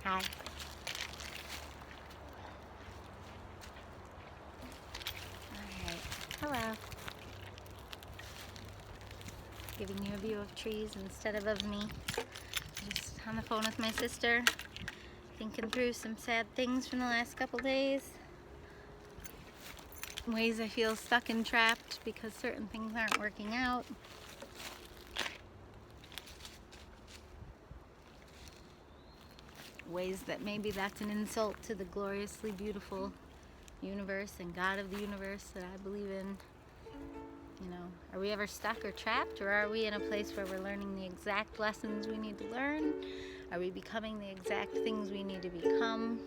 Hi. Alright. Hello. Giving you a view of trees instead of me. Just on the phone with my sister, thinking through some sad things from the last couple days. Ways I feel stuck and trapped because certain things aren't working out. Ways that maybe that's an insult to the gloriously beautiful universe and God of the universe that I believe in. You know, are we ever stuck or trapped, or are we in a place where we're learning the exact lessons we need to learn? Are we becoming the exact things we need to become?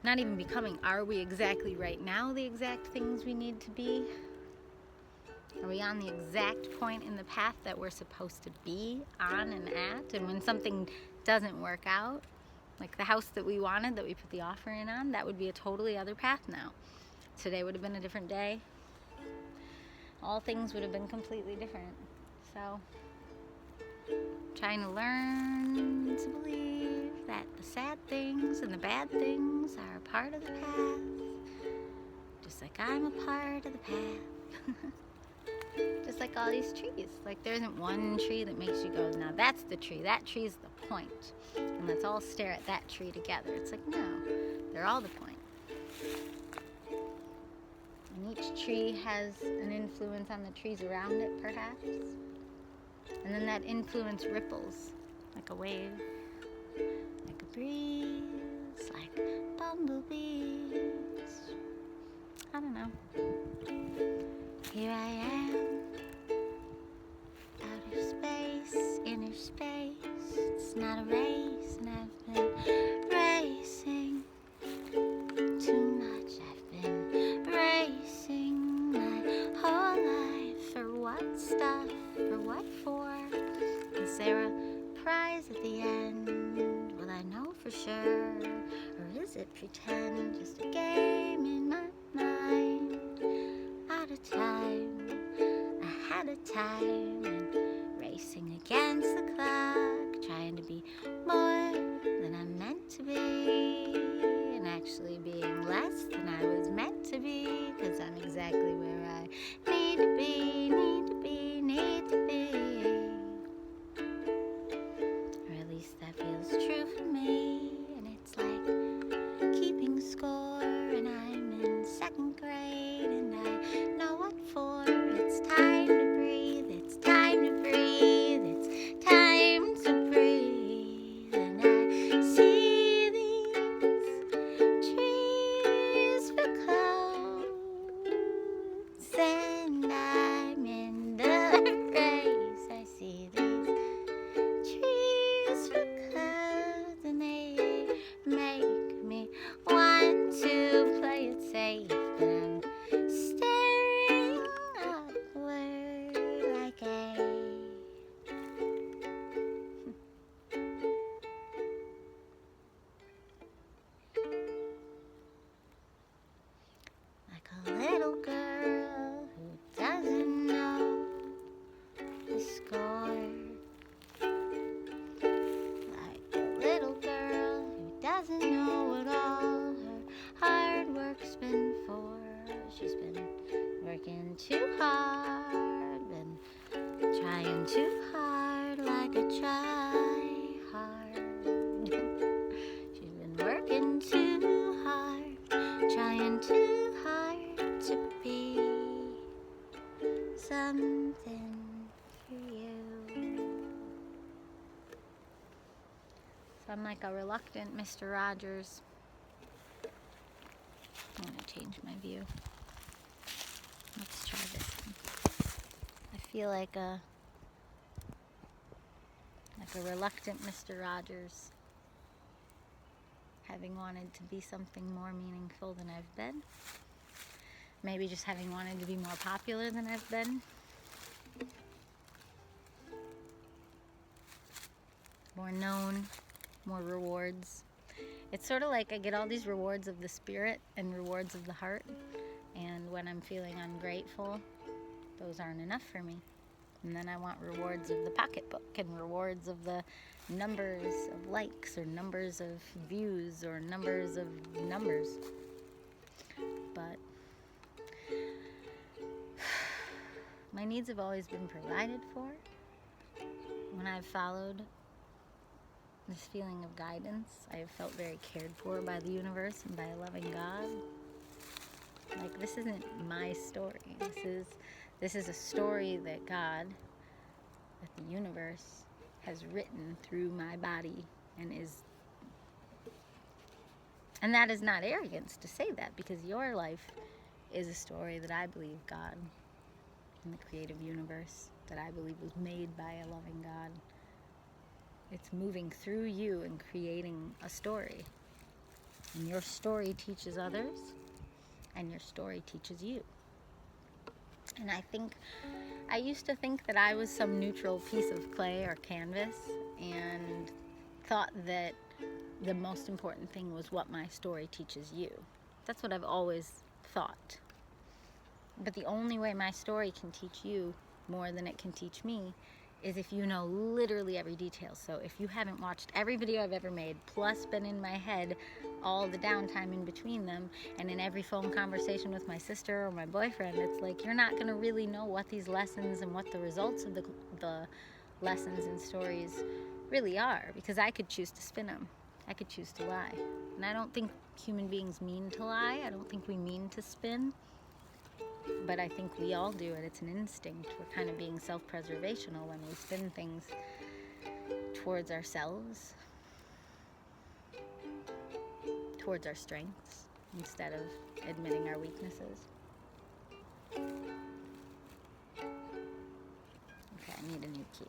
Not even becoming, are we exactly right now the exact things we need to be? Are we on the exact point in the path that we're supposed to be on and at? And when something doesn't work out, like the house that we wanted, that we put the offer in on, that would be a totally other path now. Today would have been a different day. All things would have been completely different. So, trying to learn to believe that the sad things and the bad things are a part of the path, just like I'm a part of the path. Just like all these trees. Like there isn't one tree that makes you go, now that's the tree, that tree's the point, and let's all stare at that tree together. It's like, no, they're all the point. And each tree has an influence on the trees around it, perhaps. And then that influence ripples like a wave, like a breeze, like bumblebees. I don't know. Here I am, out of space, inner space. It's not a race, and I've been racing too much. I've been racing my whole life. For what stuff? For what for? Is there a prize at the end? Will I know for sure? Or is it pretend? Just a game in my mind. Out of time, ahead of time, and racing against the clock, trying to be more than I'm meant to be, and actually being less than I was meant to be, because I'm exactly where I need to be, need to be, need to be. Or at least that feels true for me, and it's like keeping score, and I'm in second grade, and I know what for. It's time to breathe, it's time to breathe, it's time to breathe. And I see these trees for clothes, and I'm in the race. I see these trees for clothes, and they make me want to play it safe, but I'm staring upward like a little girl who doesn't know the score. Like a little girl who doesn't know what all her hard work's been for. She's been working too hard, been trying too hard, like a try-hard. She's been working too hard, trying too hard to be something for you. So I'm like a reluctant Mr. Rogers. I'm gonna change my view. Let's try this one. I feel like a reluctant Mr. Rogers, having wanted to be something more meaningful than I've been. Maybe just having wanted to be more popular than I've been. More known, more rewards. It's sort of like I get all these rewards of the spirit and rewards of the heart, and when I'm feeling ungrateful, those aren't enough for me. And then I want rewards of the pocketbook and rewards of the numbers of likes or numbers of views or numbers of numbers. But my needs have always been provided for when I've followed this feeling of guidance. I have felt very cared for by the universe and by a loving God. Like, this isn't my story. This is a story that God, that the universe has written through my body, and that is not arrogance to say that, because your life is a story that I believe God and the creative universe, that I believe was made by a loving God. It's moving through you and creating a story. And your story teaches others, and your story teaches you. And I used to think that I was some neutral piece of clay or canvas, and thought that the most important thing was what my story teaches you. That's what I've always thought. But the only way my story can teach you more than it can teach me is if you know literally every detail. So if you haven't watched every video I've ever made, plus been in my head all the downtime in between them, and in every phone conversation with my sister or my boyfriend, it's like you're not going to really know what these lessons and what the results of the lessons and stories really are, because I could choose to spin them. I could choose to lie. And I don't think human beings mean to lie. I don't think we mean to spin. But I think we all do it. It's an instinct. We're kind of being self-preservational when we spin things towards ourselves, towards our strengths, instead of admitting our weaknesses. Okay, I need a new key.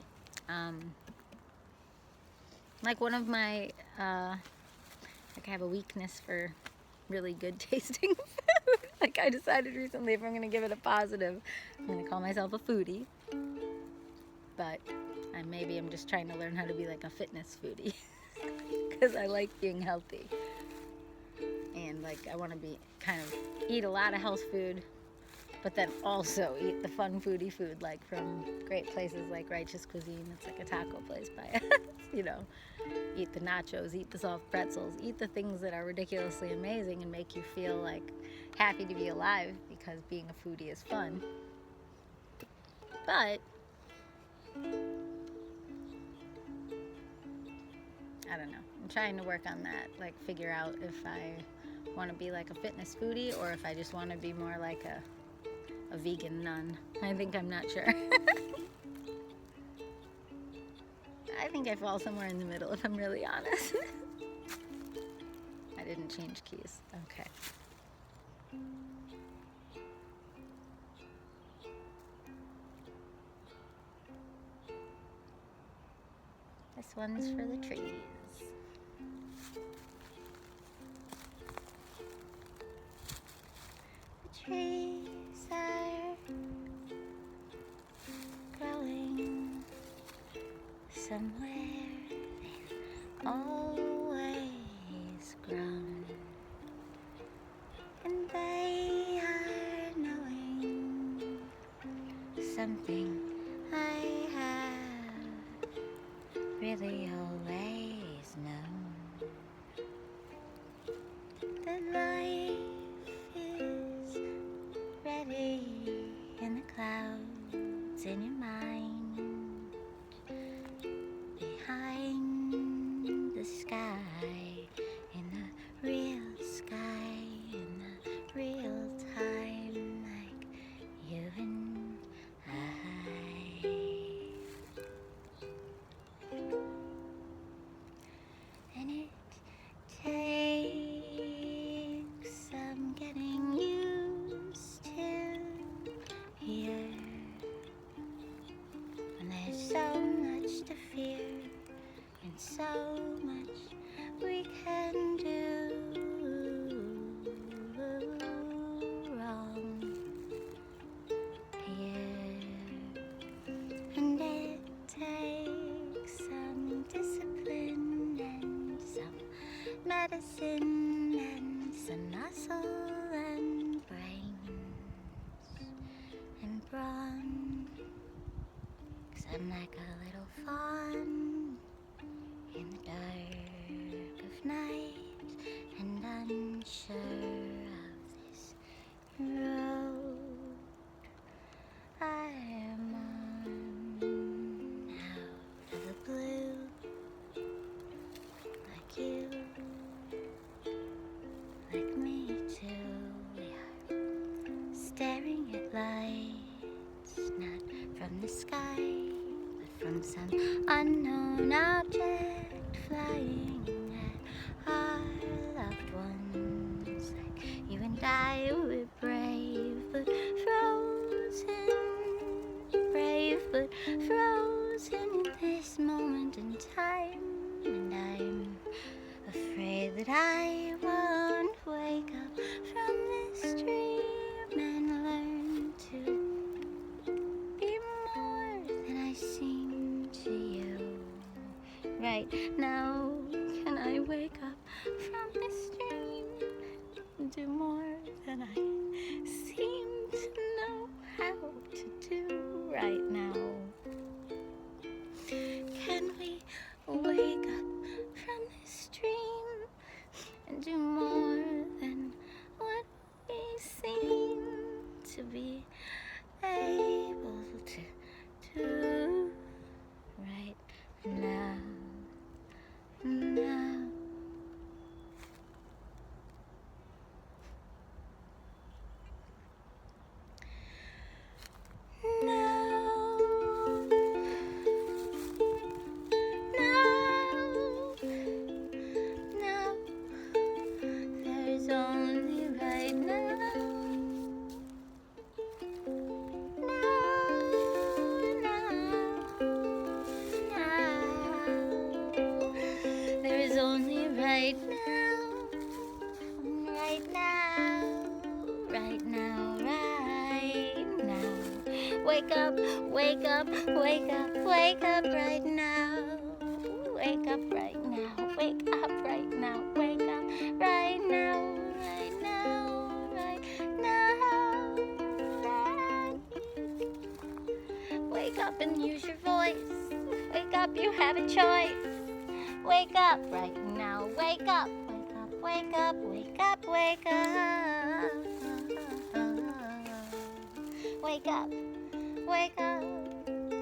Like one of my, like I have a weakness for really good tasting food. Like I decided recently, if I'm going to give it a positive, I'm going to call myself a foodie. But maybe I'm just trying to learn how to be like a fitness foodie. Because I like being healthy. And like I want to be kind of eat a lot of health food, but then also eat the fun foodie food, like from great places like Righteous Cuisine. It's like a taco place by us, you know. Eat the nachos, eat the soft pretzels, eat the things that are ridiculously amazing and make you feel like happy to be alive, because being a foodie is fun. But I don't know. I'm trying to work on that, like figure out if I want to be like a fitness foodie or if I just want to be more like a vegan nun. I think I'm not sure. I think I fall somewhere in the middle, if I'm really honest. I didn't change keys. Okay. This one's for the trees. The trees are growing somewhere they've always grown, and they are knowing something I have really always known, that life is ready in the clouds in your mind, behind the sky, in the real sky, in the real time, like you and I. And it takes some getting used to here, and there's so much to fear and so much we can do wrong here, and it takes some discipline and some medicine and some muscle and brains and brawn I'm like a little fawn in the dark of night, and unsure of this road I am on, out of the blue, like you, like me too. We are staring at lights, not from the sky, but from some unknown object flying at our loved ones. Like you and I, we're brave but frozen, brave but frozen in this moment in time. And I'm afraid that I won't wake up from this dream and learn to be more than I seem to you. Right now, can I wake up from this dream and do more than I seem to know how to do right now? Can we wake up from this dream and do more than what we seem to be able to do right now? Now. Wake up, wake up, wake up, wake up right now. Wake up right now, wake up right now, wake up right now, right now, right now. Wake up and use your voice. Wake up, you have a choice. Wake up right now, wake up, wake up, wake up, wake up, wake up. Wake up. Wake up,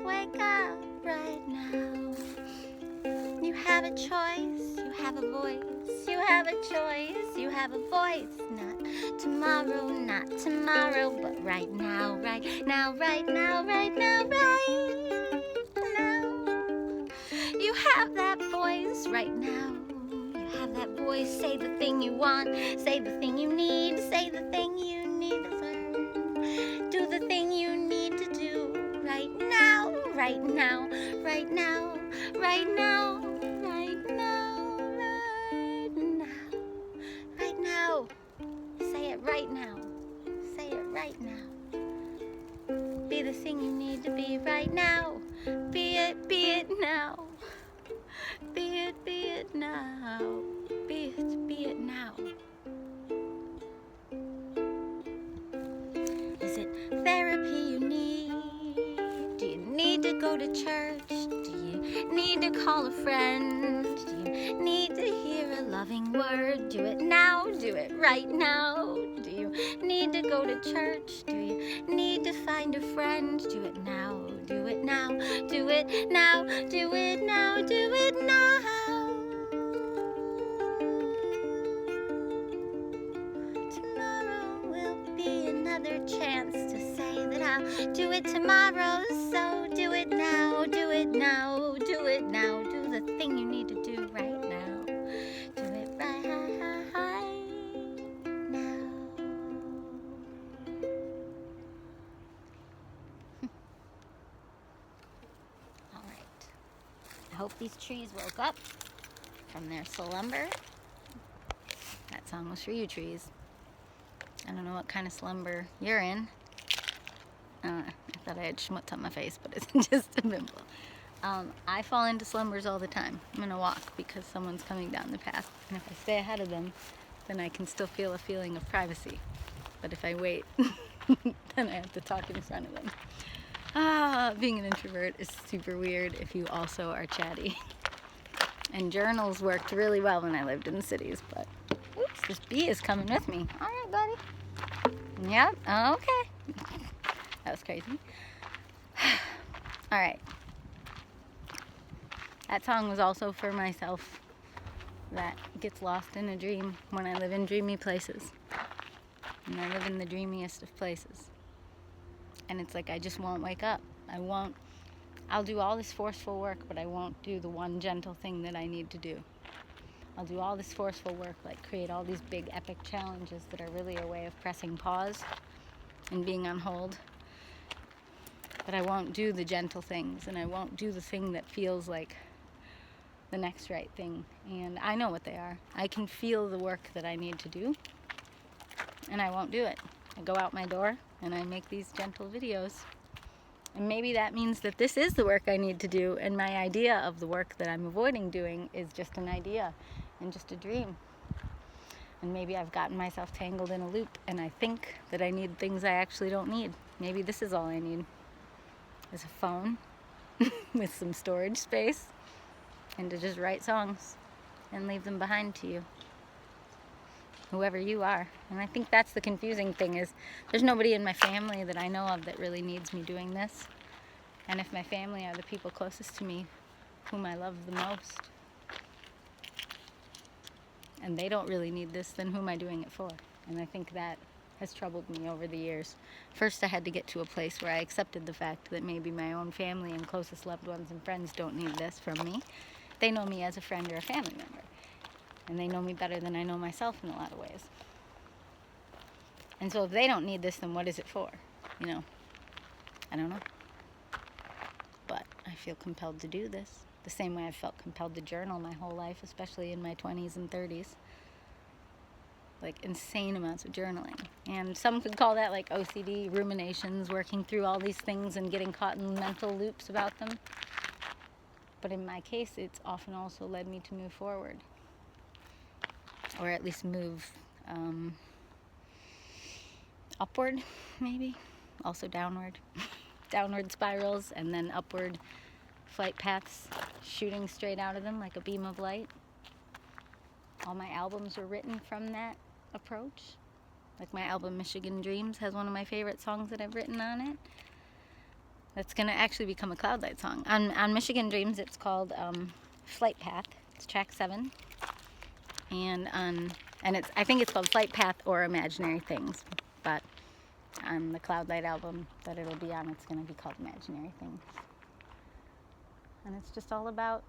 wake up right now. You have a choice, you have a voice, you have a choice, you have a voice. Not tomorrow, but right now, right now, right now, right now, right now. You have that voice right now. You have that voice. Say the thing you want, say the thing you need, say the thing you need to learn. Do the thing you need to do right now, right now, right now, right now, right now, right now, right now. Say it right now. Say it right now. Be the thing you need to be right now. Be it now. Be it now. Be it now. Is it therapy you need? Do you need to go to church? Do you need to call a friend? Do you need to hear a loving word? Do it now, do it right now. Do you need to go to church? Do you need to find a friend? Do it now, do it now, do it now, do it now, do it now. Tomorrow will be another chance to say that I'll do it tomorrow. So do it now, do it now, do it now. Do the thing you need to do right now. Do it right now. All right. I hope these trees woke up from their slumber. That song was for you, trees. I don't know what kind of slumber you're in. I thought I had schmutz on my face, but it's just a pimple. I fall into slumbers all the time. I'm gonna walk because someone's coming down the path, and if I stay ahead of them, then I can still feel a feeling of privacy. But if I wait, then I have to talk in front of them. Being an introvert is super weird if you also are chatty. And journals worked really well when I lived in the cities, but oops, this bee is coming with me. All right, buddy. Yep, okay. That was crazy. All right. That song was also for myself that gets lost in a dream when I live in dreamy places. And I live in the dreamiest of places. And it's like I just won't wake up. I'll do all this forceful work, but I won't do the one gentle thing that I need to do. I'll do all this forceful work, like create all these big epic challenges that are really a way of pressing pause and being on hold. But I won't do the gentle things, and I won't do the thing that feels like the next right thing. And I know what they are. I can feel the work that I need to do, and I won't do it. I go out my door and I make these gentle videos. And maybe that means that this is the work I need to do, and my idea of the work that I'm avoiding doing is just an idea and just a dream. And maybe I've gotten myself tangled in a loop, and I think that I need things I actually don't need. Maybe this is all I need, is a phone with some storage space, and to just write songs and leave them behind to you, whoever you are. And I think that's the confusing thing, is there's nobody in my family that I know of that really needs me doing this. And if my family are the people closest to me, whom I love the most, and they don't really need this, then who am I doing it for? And I think that has troubled me over the years. First, I had to get to a place where I accepted the fact that maybe my own family and closest loved ones and friends don't need this from me. They know me as a friend or a family member. And they know me better than I know myself in a lot of ways. And so if they don't need this, then what is it for? You know, I don't know. But I feel compelled to do this. The same way I've felt compelled to journal my whole life, especially in my 20s and 30s. Like insane amounts of journaling. And some could call that like OCD, ruminations, working through all these things and getting caught in mental loops about them. But in my case, it's often also led me to move forward. Or at least move upward, maybe. Also downward. Downward spirals, and then upward flight paths shooting straight out of them like a beam of light. All my albums were written from that approach. Like my album Michigan Dreams has one of my favorite songs that I've written on it. That's going to actually become a Cloudlight song. On Michigan Dreams, it's called Flight Path. It's track 7. And I think it's called Flight Path or Imaginary Things. But on the Cloudlight album that it'll be on, it's going to be called Imaginary Things. And it's just all about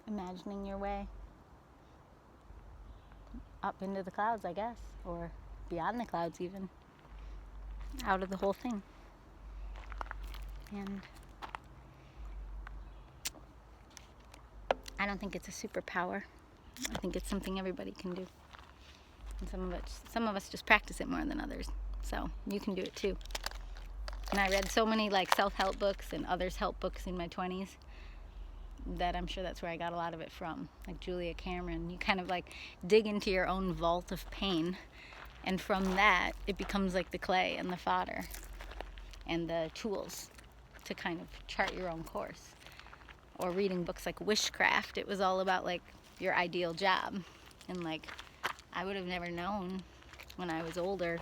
imagining your way up into the clouds, I guess, or beyond the clouds even, out of the whole thing. And I don't think it's a superpower. I think it's something everybody can do. And some of us just practice it more than others. So you can do it too. And I read so many like self-help books and others' help books in my 20s that I'm sure that's where I got a lot of it from. Like Julia Cameron, you kind of like dig into your own vault of pain, and from that it becomes like the clay and the fodder and the tools to kind of chart your own course. Or reading books like Wishcraft, it was all about like your ideal job. And like I would have never known when I was older.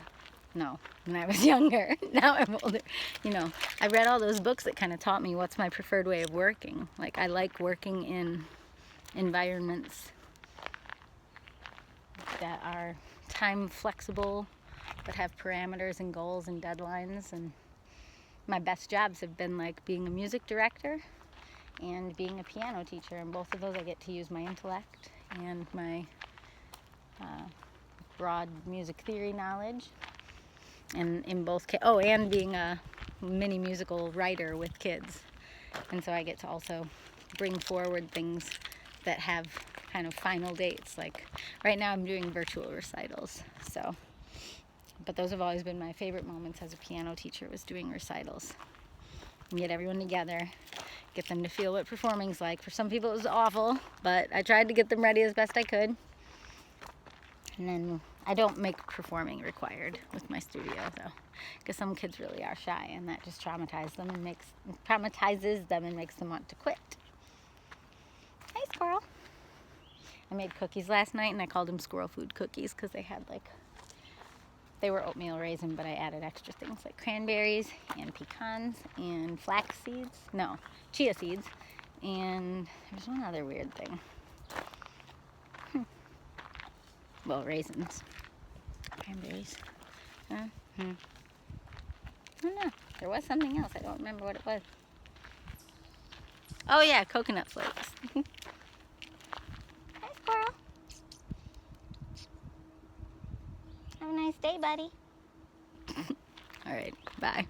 No, when I was younger. Now I'm older. You know, I read all those books that kind of taught me what's my preferred way of working. Like I like working in environments that are time flexible, but have parameters and goals and deadlines. And my best jobs have been like being a music director and being a piano teacher. And both of those I get to use my intellect and my broad music theory knowledge. And in both and being a mini musical writer with kids. And so I get to also bring forward things that have kind of final dates. Like right now I'm doing virtual recitals. So, but those have always been my favorite moments as a piano teacher, was doing recitals. And get everyone together, get them to feel what performing's like. For some people it was awful, but I tried to get them ready as best I could. And then I don't make performing required with my studio though, because some kids really are shy, and that just traumatizes them and makes them want to quit. Hey, squirrel. I made cookies last night, and I called them squirrel food cookies because they were oatmeal raisin, but I added extra things like cranberries and pecans and flax seeds. No, chia seeds. And there's one other weird thing. Well, raisins. Cranberries. I don't know. There was something else. I don't remember what it was. Oh yeah, coconut flakes. Hi, squirrel. Have a nice day, buddy. All right, bye.